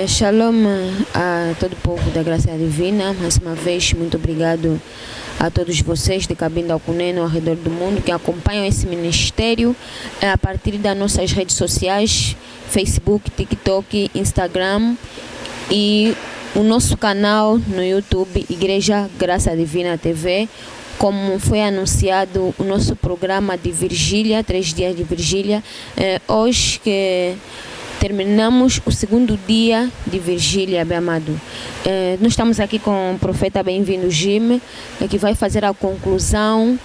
Shalom a todo o povo da Graça Divina. Mais uma vez, muito obrigado a todos vocês de Cabinda ao Cuneno ao redor do mundo que acompanham esse ministério a partir das nossas redes sociais, Facebook, TikTok, Instagram e o nosso canal no YouTube, Igreja Graça Divina TV. Como foi anunciado o nosso programa de Virgília, 3 dias de Virgília, hoje que terminamos o segundo dia de Virgília, bem amado. Nós estamos aqui com o profeta Bem-vindo Jim, que vai fazer a conclusão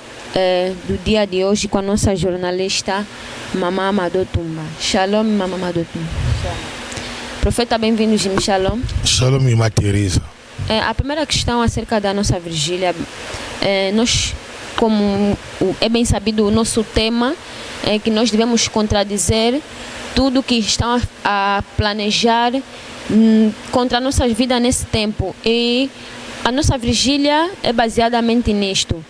do dia de hoje com a nossa jornalista Mamã Amadou Tumba. Shalom, Mamã Amadou Tumba. Profeta Bem-vindo Jim, shalom. Shalom, irmã Teresa. A primeira questão acerca da nossa Virgília, nós, como é bem sabido, o nosso tema é que nós devemos contradizer tudo que estão a planejar contra a nossa vida nesse tempo. E a nossa Virgília é baseadamente nisto.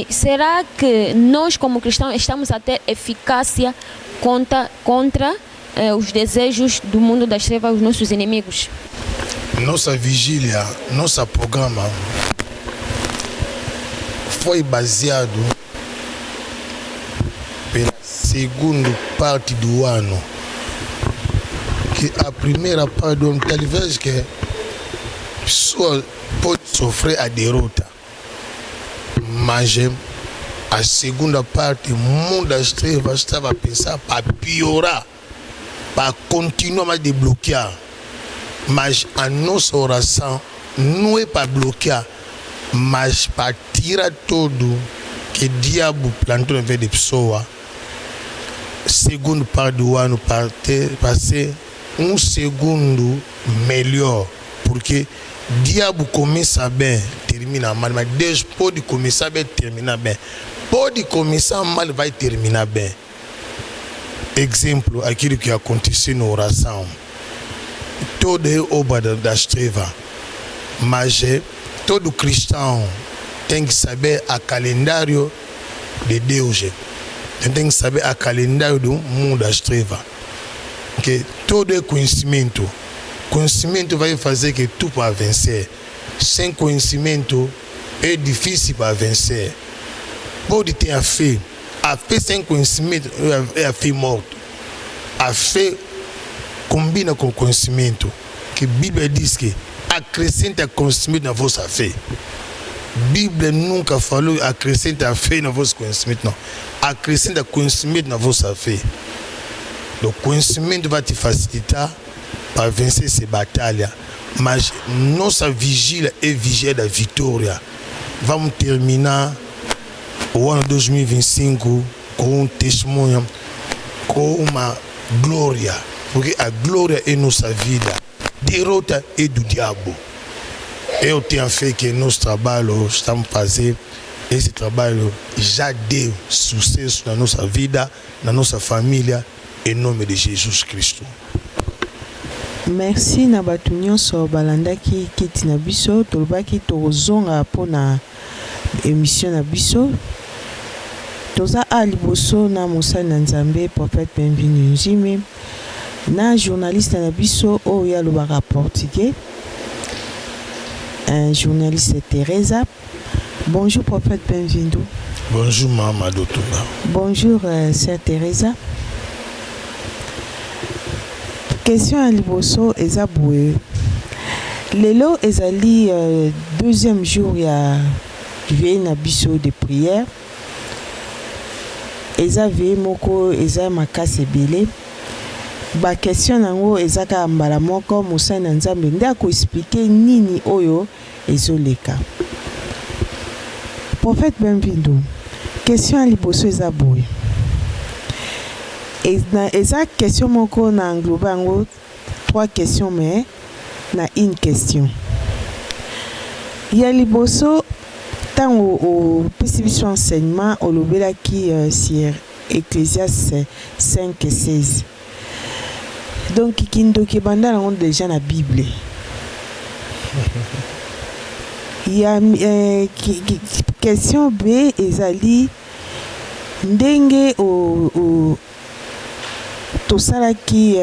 Será que nós, como cristãos, estamos a ter eficácia contra os desejos do mundo das trevas, os nossos inimigos? Nossa Vigília, nosso programa foi baseado pela segunda parte do ano. Que a primeira parte do ano, talvez que a pessoa pode sofrer a derrota, mas a segunda parte, o mundo das trevas estava a pensar para piorar, para continuar mais de bloquear. Mas a nossa oração não é para bloquear, mas para tirar tudo que o diabo plantou na vida de pessoa. Segundo parte do ano, para ser um segundo melhor. Porque o diabo começa bem, termina mal, mas Deus pode começar bem, terminar bem. Pode começar mal, vai terminar bem. Exemplo, aquilo que aconteceu na oração. Todo é obra das trevas, mas todo cristão tem que saber a calendário de Deus, tem que saber a calendário do mundo das trevas, que todo é conhecimento. Conhecimento vai fazer que tu para vencer. Sem conhecimento é difícil para vencer. Pode ter a fé sem conhecimento é a fé morta. A fé combina com conhecimento, que a Bíblia diz que acrescenta conhecimento na vossa fé. A Bíblia nunca falou acrescenta a fé no vosso conhecimento, não. Acrescenta conhecimento na vossa fé. O conhecimento vai te facilitar para vencer essa batalha, mas nossa vigília é vigília da vitória. Vamos terminar o ano 2025 com um testemunho, com uma glória. Porque a glória é nossa vida, derrota é do diabo. Eu tenho fé que nosso trabalho estamos fazendo, esse trabalho já deu sucesso na nossa vida, na nossa família, em nome de Jesus Cristo. Merci na batu nyonso balandaki kiti na biso tolobaki tozonga mpona émission na biso. Toza a liboso na mosali na Nzambe prophète Bem-vindo Jim. Na journaliste na biso oyo alobaka portugais, journaliste Teresa. Bonjour prophète Bem-vindo. Bonjour Mamã Amadou Tumba. Bonjour sœur Teresa. Question à liboso eza boye. Lelo ezali deuxième jour ya veille na biso de prière. Eza veille moko eza makasi ebele. Ba question nango ezaka mbala moko mosali na Nzambe nde akoexplike nini oyo ezoleka. Prophète Bem-vindo. Question à liboso eza boye. Eza question moko na englobe yango 3 questions mais na une question. Ya liboso tango opesi biso enseignement olobelaki sur Ecclésiaste 5:16. Donc kindoki banda nango déjà na Bible. Il y a question B ezali ndenge tosalaki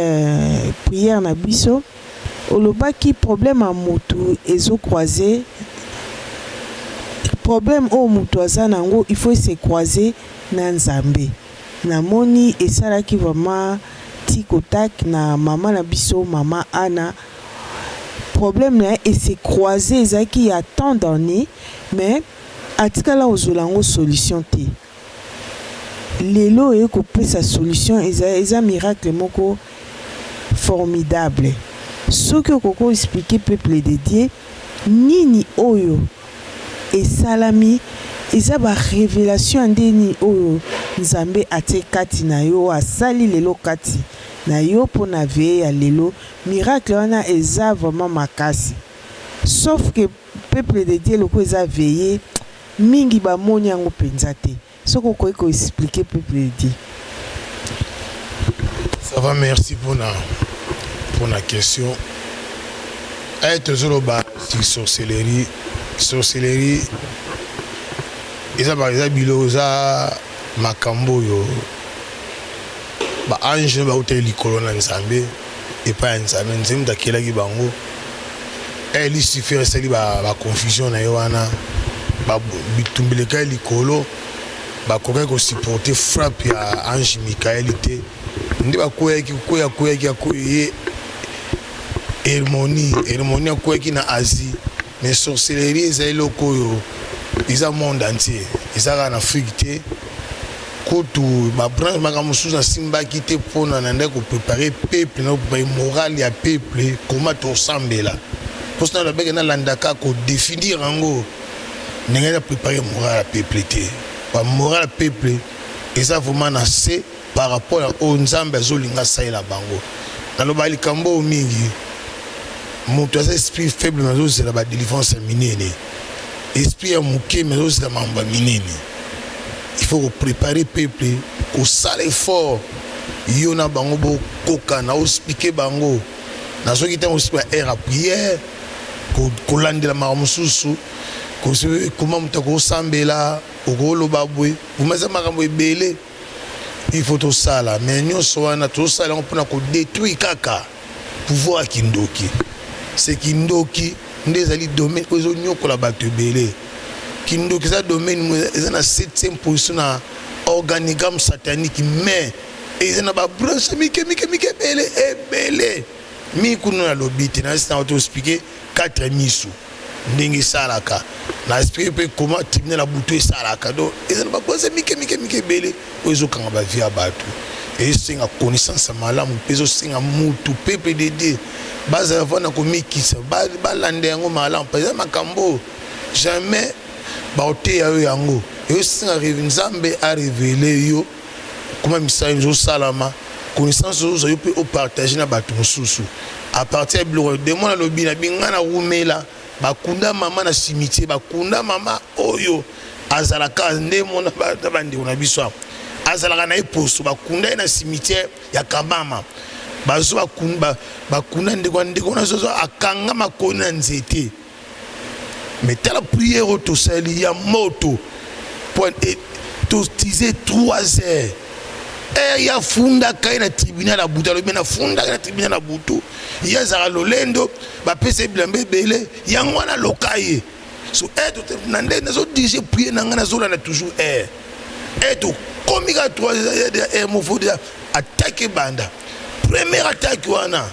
prière na biso olobaki problème à moto ezo croiser problème au moto aza nango il faut se croiser na Nzambe. Namoni esalaki vraiment tikotak na mama na biso mama Anna problème na et se croiser ezaki ya tant d'années mais atikala ozolango solution te lelo e ko pesa solution eza miracle moko formidable soki okoko expliquer peuple de Dieu nini oyo esalami eza ba révélation ndeni oyo Nzambe atie kati na yo asali lelo kati na yo pona veye ya lelo miracle wana eza vraiment makasi sauf que peuple de Dieu loko eza veye mingi ba moni yango penza te soko ko expliquer peuple de Dieu. Ça va, merci pour la question. Toujours bas sur sorcellerie ils ont biloza makambo yo ba ange ba hotel likolo na Nzambe et pas Nzambe nzembe takela ki bango il suffit sali ba confusion na yo wana ba bitumbeleka likolo ba koka ko supporter frappe ya ange Michaelite ndi ba koyaki akoye harmonie akoyaki na Asie mais sorcellerie ezali lokoyo isa monde entier isa na Afrique te kutu ba branche makamusu na simba kite pona na ndeko préparer peuple na moral ya peuple comment to sambela pour ça na beke na landaka ko définir ngo ndenge préparer moral ya peuple te ba moral ya peuple isa vraiment na c'est par rapport à Nzambe azolinga saila bango na loba likambo mingi moto asa esprit faible na zo c'est la délivrance minene esprit ya muke mais aussi la mamba minene il faut préparer peuple au sale effort yona bango bo koka na expliquer bango na so ki tan aussi era prière ko landela maramususu ko comment mutako sambela ko lobabwe umeza makambo ebele il faut tout ça là mais nous soana tout ça là on peut ko détruire kaka pouvoir kindoki c'est kindoki ndezali domaine ozo nyokola bato ebele kindoki za domaine eza na 7e position na organigramme satanique mais eza na ba branche mike ebele mi kuno na lobite na sina auto expliquer 4 misu ndenge salaka na expliquer pe comment tribunal la buto salaka donc eza na ba branche mike ebele ozo kanga ba via bato et c'est une connaissance malamu peso singa mutu peuple de Dieu baza vana ko mikisa ba lande yango malamu pesa makambo jamais ba ote ya yango et singa Nzambe a révélé yo comment message zo salama connaissance zo yo peut partager na bato mususu à partir de moi le bina bingana rumela bakunda mama na cimetière bakunda mama oyo azalaka ndemo na bandi na biso azalaka na eposo bakunda na cimetière ya Kabama bazo bakunda ndeko na zozo akanga makoni na nzete mais telle prière to sali ya moto point to tiser 3 heures ya funda kai na tribunal la buta lo bena funda na tribunal la buto ya zara lolendo ba pese blambe bele ya ngwana lokaye so eto na ndé na zo dije prier na ngana zo na toujours eto komika 3 heures mo faut attaquer banda première attaque wana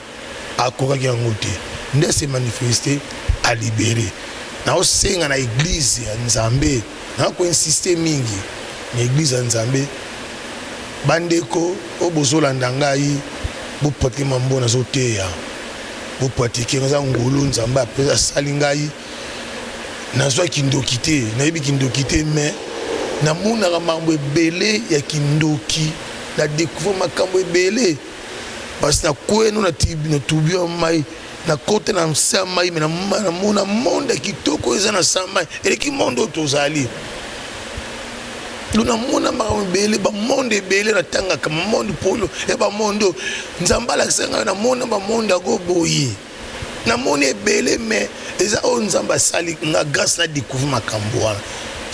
akokaki yango te nde se manifester à libérer na osenga na église ya Nzambe na ko insister mingi na église ya Nzambe bandeko obozolanda ngai bo pratiquer mambo na zoteya bo pratiquer za ngolo Nzambe apesa sali ngai na zo kindoki te na yebi kindoki te mais na mona mambo ebele ya kindoki na découvrir makambo ebele parce que na koeno na tubio mai na kote na msa mai na mona monde kitoko eza na samai et ki monde tozali luna mona makambo ebele ba monde ebele na tanga kama monde polo e ba monde Nzambala kisenga na mona ba monde agoboyi na mona ebele mais eza o Nzamba sali na grâce na découvrir makambo wana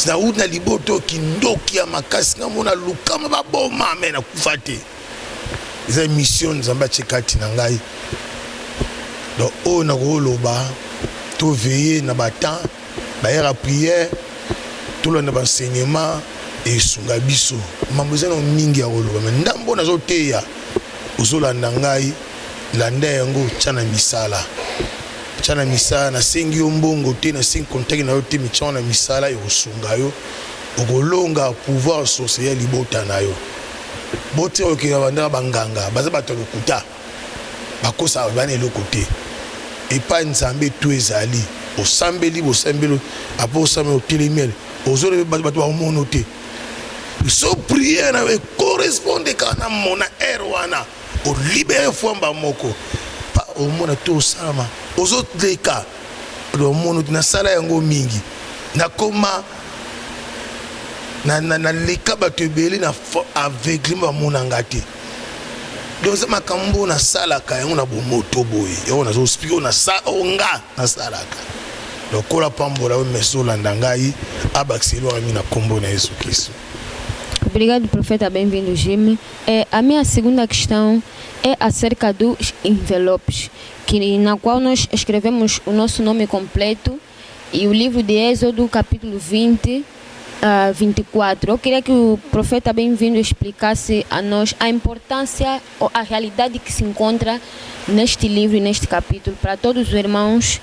na una liboto kindoki ya makasi na mona lukama ba boma mais na kufate eza mission Nzamba chekati na ngai donc on a loba tout veiller na batan ba à prière tout le enseignement et sunga biso mambozana mingi ya loba mais ndambo na zoteya ozolanda ngai landa yango tshana misala na sengi yombongo te na sengi contacte na yo te michana misala yo sunga yo okolonga pouvoir social libota na yo bote okina banda banganga baza bato lokuta bakosa bana lokote epa nzambe tu ezali osambeli apo osambeli otelemel ozole bato ba mono te so prière na correspondre kana mona erwana o libérer fomba moko pa o mona to sama ozotleka do mono na sala yango mingi na koma na leka bato ebele na aveuglement monanga te donc c'est makambo na salaka yango na bomoto boye yango na zospiko na sa onga na salaka donc kola pambola o meso landa ngai abaxelo ami na kombo na Yesu Kristo. Obrigado, profeta, bem-vindo, Jimmy. A minha segunda questão é acerca dos envelopes, na qual nós escrevemos o nosso nome completo e o livro de Êxodo, capítulo 20, 24. Eu queria que o profeta bem-vindo explicasse a nós a importância ou a realidade que se encontra neste livro e neste capítulo, para todos os irmãos,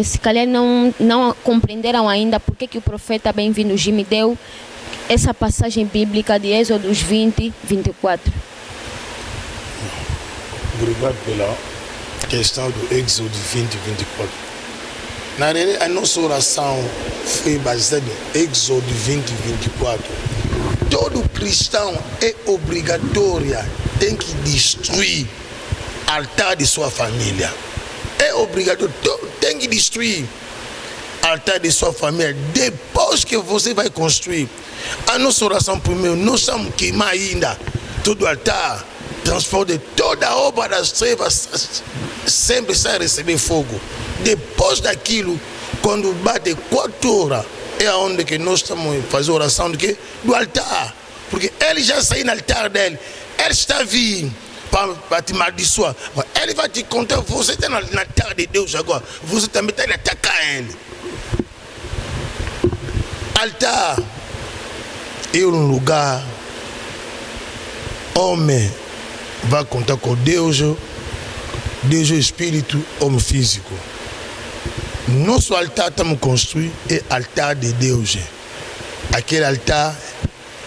se calhar não compreenderam ainda porque que o profeta bem-vindo Jimmy deu essa passagem bíblica de Êxodo 20, 24. Obrigado pela questão do Êxodo 20, 24. Na realidade, a nossa oração foi baseada no Êxodo 20, 24. Todo cristão é obrigatório, tem que destruir o altar de sua família. É obrigatório, tem que destruir o altar de sua família. Depois que você vai construir, a nossa oração primeiro, nós estamos queimando ainda todo o altar, transporte toda a obra das trevas, sempre sem receber fogo. Depois daquilo, quando bate 4 horas, é onde que nós estamos fazendo oração do altar. Porque ele já saiu no altar dele, ele está vindo para te amaldiçoar. Ele vai te contar, você está no altar de Deus agora, você também está indo atacar ele. Altar é um lugar, homem vai contar com Deus, Deus é espírito, homem físico. Nosso altar estamos construindo é altar de Deus. Aquele altar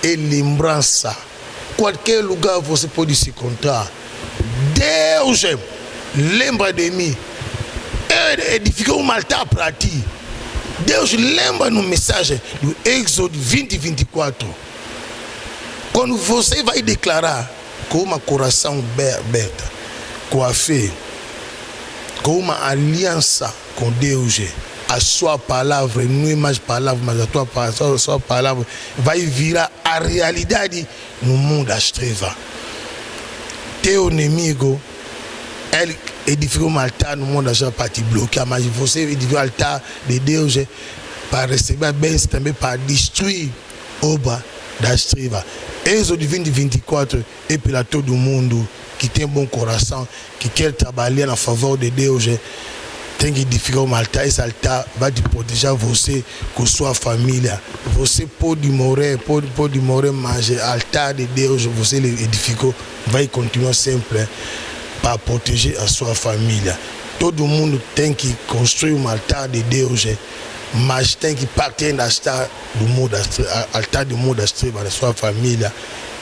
é lembrança. Qualquer lugar você pode se encontrar. Deus lembra de mim. Ele edificou um altar para ti. Deus lembra no mensagem do Êxodo 20, 24. Quando você vai declarar com uma coração aberta, com a fé, com uma aliança com Deus, a sua palavra não é mais palavra, mas a sua palavra vai virar a realidade no mundo das trevas. Teu inimigo, ele edificou um altar no mundo das trevas para te bloquear, mas você edificou um altar de Deus para receber bênçãos também, para destruir a obra das trevas. Êxodo 20, 24 é para todo mundo que tem bom coração, que quer trabalhar na favor de Deus, tem que edificar um altar. Esse altar vai te proteger você com sua família. Você pode morrer, mas o altar de Deus você edificou, vai continuar sempre para proteger a sua família. Todo mundo tem que construir um altar de Deus, mas tem que partir do altar do mundo das trevas da sua família.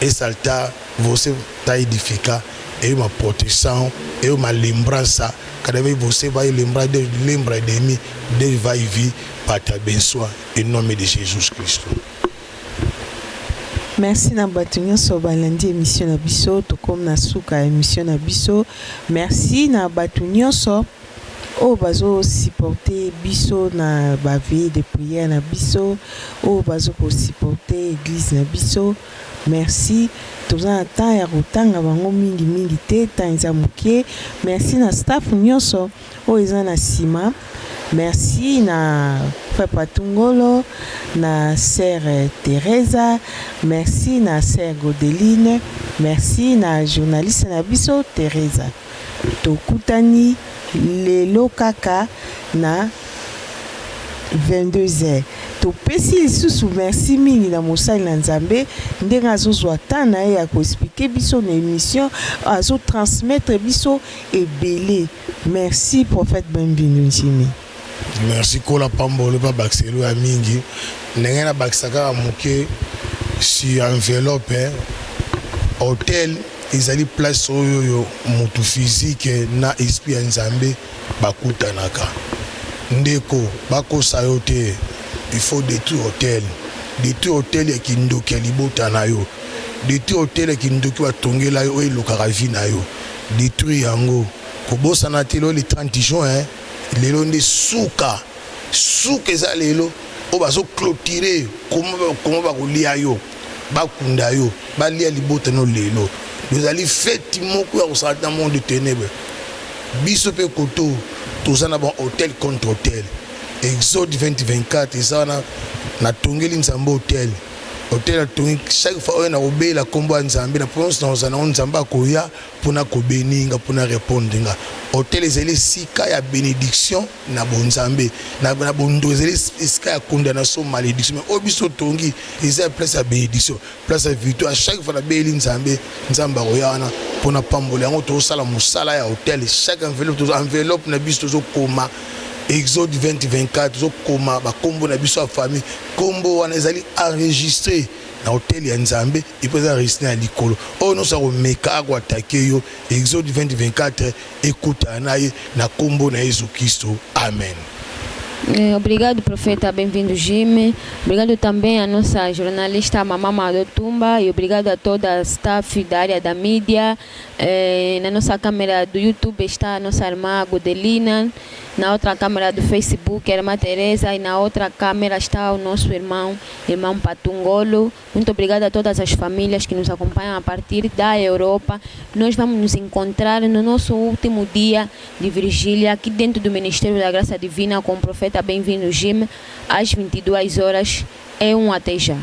Esse altar você está edificar, é uma proteção, é uma lembrança. Cada vez você vai lembrar, Deus lembra de mim, Deus vai vir para te abençoar em nome de Jesus Cristo. Merci na bato nyonso balandi émission na biso to comme na suka émission na biso. Merci na bato nyonso o bazo supporter biso na ba veille de prière na biso, o bazo ko supporter église na biso. Merci. Toza temps ya kotanga bango mingi te, temps eza moke. Merci na staff nyonso o eza na sima. Merci na Frère Patungolo, na Sœur Teresa, merci na Sœur Godeline, merci na journaliste na biso Teresa. tokutani lelo kaka na 22h. Topesi lisusu merci mingi na mosali na Nzambe ndenge azozwa temps na ye ya koexplike biso na émission, azotransmettre biso ebele. Merci prophète Bienvenu Jimmy. Merci kola pambolo pa bakselo ya mingi ndenge na bakisaka moke si enveloppe hôtel ezali place oyo motu physique na esprit ya Nzambe bakutanaka ndeko bakosa yo te. Il faut détruire hôtel ya kindoki ya libota na yo, détruire hôtel ya kindoki wa tongela yo elokaka vi na yo, détruire yango kobosana te le 30 juin lelo nde suka eza lelo o bazo clôturer comment bakolia yo bakunda yo balia libota no lelo ezali fête moko ya kosala na monde de ténèbres biso pe koto tozana bon hôtel contre hôtel. Exode 2024 eza na tongeli Nzambe hôtel na tongi chaque fois on a obéi la combo Nzambe na prononce na Nzambe akoya pona ko beninga pona répondre nga hôtel ezeli sika ya bénédiction na bonzambe na bondo ezeli sika ya condamnation malédiction mais obiso tongi eza place ya bénédiction place ya victoire chaque fois na beli Nzambe akoya na pona pambola yango to sala musala ya hôtel chaque enveloppe na biso to koma Exode 2024 zo koma ba kombo na biso ya famille kombo wana ezali enregistré na hôtel ya Nzambe ipoza enregistré na likolo o no sa ko meka ko attaquer yo Exode 2024 écoute na ye na kombo na Yesu Kristo amen. Obrigado, profeta Bem-vindo Jimmy. Obrigado também a nossa jornalista Mamama do Tumba e obrigado a toda a staff da área da mídia. Na nossa câmera do YouTube está a nossa irmã Godelina, na outra câmera do Facebook a irmã Teresa e na outra câmera está o nosso irmão Patungolo. Muito obrigado a todas as famílias que nos acompanham a partir da Europa. Nós vamos nos encontrar no nosso último dia de vigília aqui dentro do Ministério da Graça Divina com o profeta Bem-vindo Jimmy às 22 horas. Até já.